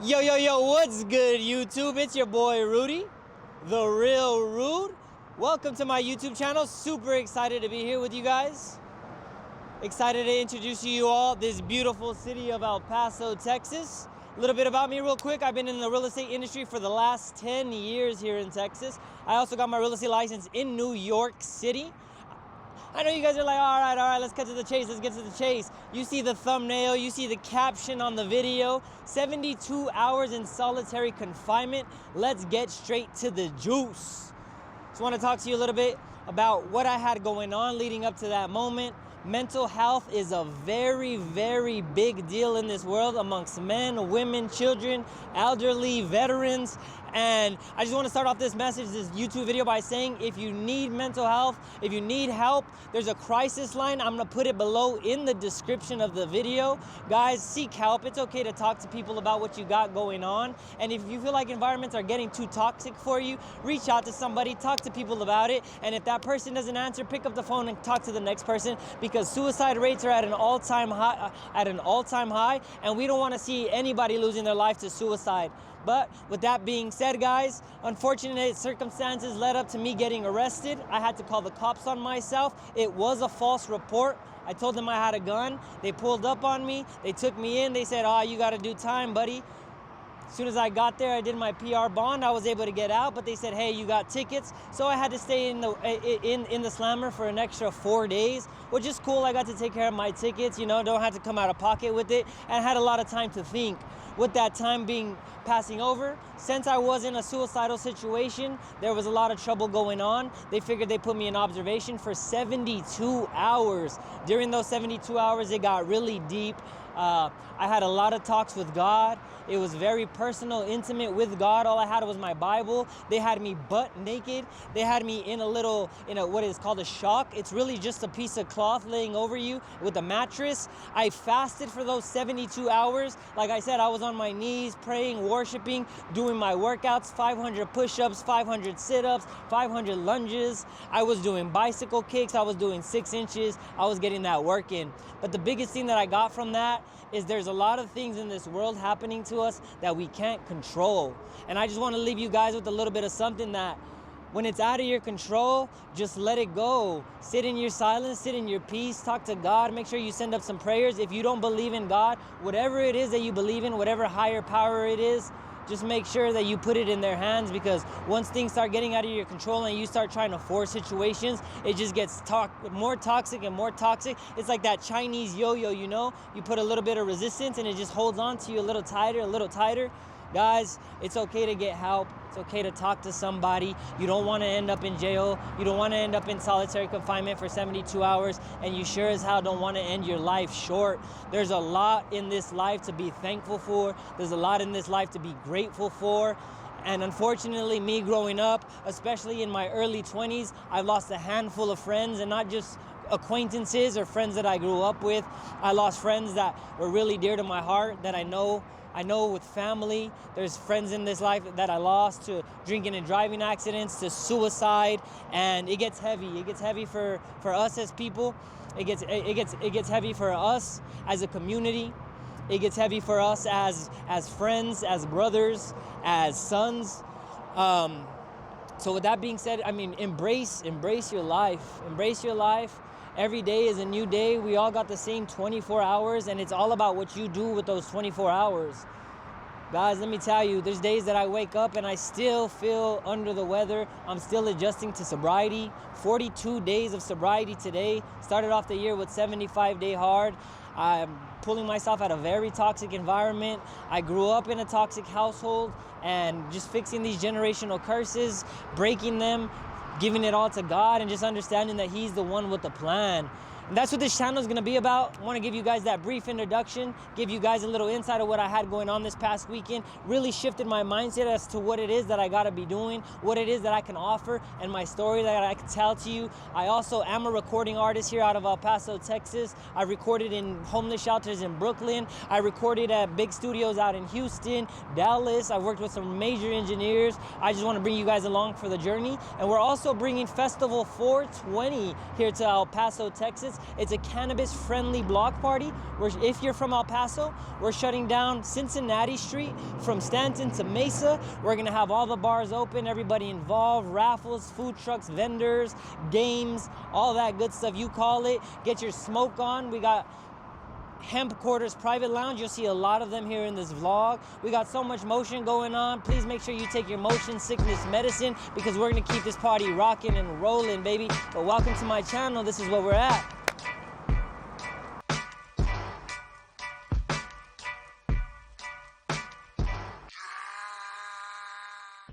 Yo, yo, yo, what's good, YouTube? It's your boy, Rudy, the real Rude. Welcome to my YouTube channel. Super excited to be here with you guys. Excited to introduce to you all this beautiful city of El Paso, Texas. A little bit about me real quick. I've been in the real estate industry for the last 10 years here in Texas. I also got my real estate license in New York City. I know you guys are like, all right, let's cut to the chase, let's get to the chase. You see the thumbnail, you see the caption on the video, 72 hours in solitary confinement. Let's get straight to the juice. Just want to talk to you a little bit about what I had going on leading up to that moment. Mental health is a very, very big deal in this world amongst men, women, children, elderly, veterans. And I just want to start off this message, this YouTube video, by saying if you need mental health, if you need help, there's a crisis line. I'm going to put it below in the description of the video. Guys, seek help. It's okay to talk to people about what you got going on. And if you feel like environments are getting too toxic for you, reach out to somebody, talk to people about it. And if that person doesn't answer, pick up the phone and talk to the next person, because suicide rates are at an all-time high, and we don't want to see anybody losing their life to suicide. But with that being said, guys, unfortunate circumstances led up to me getting arrested. I had to call the cops on myself. It was a false report. I told them I had a gun. They pulled up on me. They took me in. They said, "Oh, you got to do time, buddy." As soon as I got there, I did my PR bond. I was able to get out, but they said, "Hey, you got tickets." So I had to stay in the slammer for an extra 4 days, which is cool. I got to take care of my tickets, don't have to come out of pocket with it, and I had a lot of time to think. With that time passing over, since I was in a suicidal situation, there was a lot of trouble going on. They figured they put me in observation for 72 hours. During those 72 hours, it got really deep. I had a lot of talks with God. It was very personal, intimate with God. All I had was my Bible. They had me butt naked. They had me in what is called a shock. It's really just a piece of cloth laying over you with a mattress. I fasted for those 72 hours. Like I said, I was on my knees, praying, worshiping, doing my workouts, 500 push-ups, 500 sit-ups, 500 lunges. I was doing bicycle kicks. I was doing 6 inches. I was getting that work in. But the biggest thing that I got from that is there's a lot of things in this world happening to us that we can't control. And I just want to leave you guys with a little bit of something that when it's out of your control, just let it go. Sit in your silence, sit in your peace, talk to God. Make sure you send up some prayers. If you don't believe in God, whatever it is that you believe in, whatever higher power it is, just make sure that you put it in their hands, because once things start getting out of your control and you start trying to force situations, it just gets more toxic and more toxic. It's like that Chinese yo-yo, You put a little bit of resistance and it just holds on to you a little tighter. Guys, it's okay to get help. It's okay to talk to somebody. You don't want to end up in jail. You don't want to end up in solitary confinement for 72 hours. And you sure as hell don't want to end your life short. There's a lot in this life to be thankful for. There's a lot in this life to be grateful for. And unfortunately, me growing up, especially in my early 20s, I've lost a handful of friends, and not just acquaintances or friends that I grew up with. I lost friends that were really dear to my heart, that I know with family. There's friends in this life that I lost to drinking and driving accidents, to suicide, and it gets heavy. It gets heavy for us as people. It gets heavy for us as a community. It gets heavy for us as friends, as brothers, as sons. So with that being said, embrace your life. Embrace your life. Every day is a new day. We all got the same 24 hours, and it's all about what you do with those 24 hours. Guys, let me tell you, there's days that I wake up and I still feel under the weather. I'm still adjusting to sobriety. 42 days of sobriety today. Started off the year with 75-day hard. I'm pulling myself out of a very toxic environment. I grew up in a toxic household, and just fixing these generational curses, breaking them, giving it all to God, and just understanding that He's the one with the plan. And that's what this channel is going to be about. I want to give you guys that brief introduction, give you guys a little insight of what I had going on this past weekend. Really shifted my mindset as to what it is that I got to be doing, what it is that I can offer, and my story that I can tell to you. I also am a recording artist here out of El Paso, Texas. I recorded in homeless shelters in Brooklyn. I recorded at big studios out in Houston, Dallas. I worked with some major engineers. I just want to bring you guys along for the journey. And we're also bringing Festival 420 here to El Paso, Texas. guys. It's a cannabis-friendly block party. If you're from El Paso, we're shutting down Cincinnati Street from Stanton to Mesa. We're gonna have all the bars open, everybody involved, raffles, food trucks, vendors, games, all that good stuff. You call it. Get your smoke on. We got Hemp Quarters Private Lounge. You'll see a lot of them here in this vlog. We got so much motion going on. Please make sure you take your motion sickness medicine because we're gonna keep this party rocking and rolling, baby. But welcome to my channel. This is where we're at.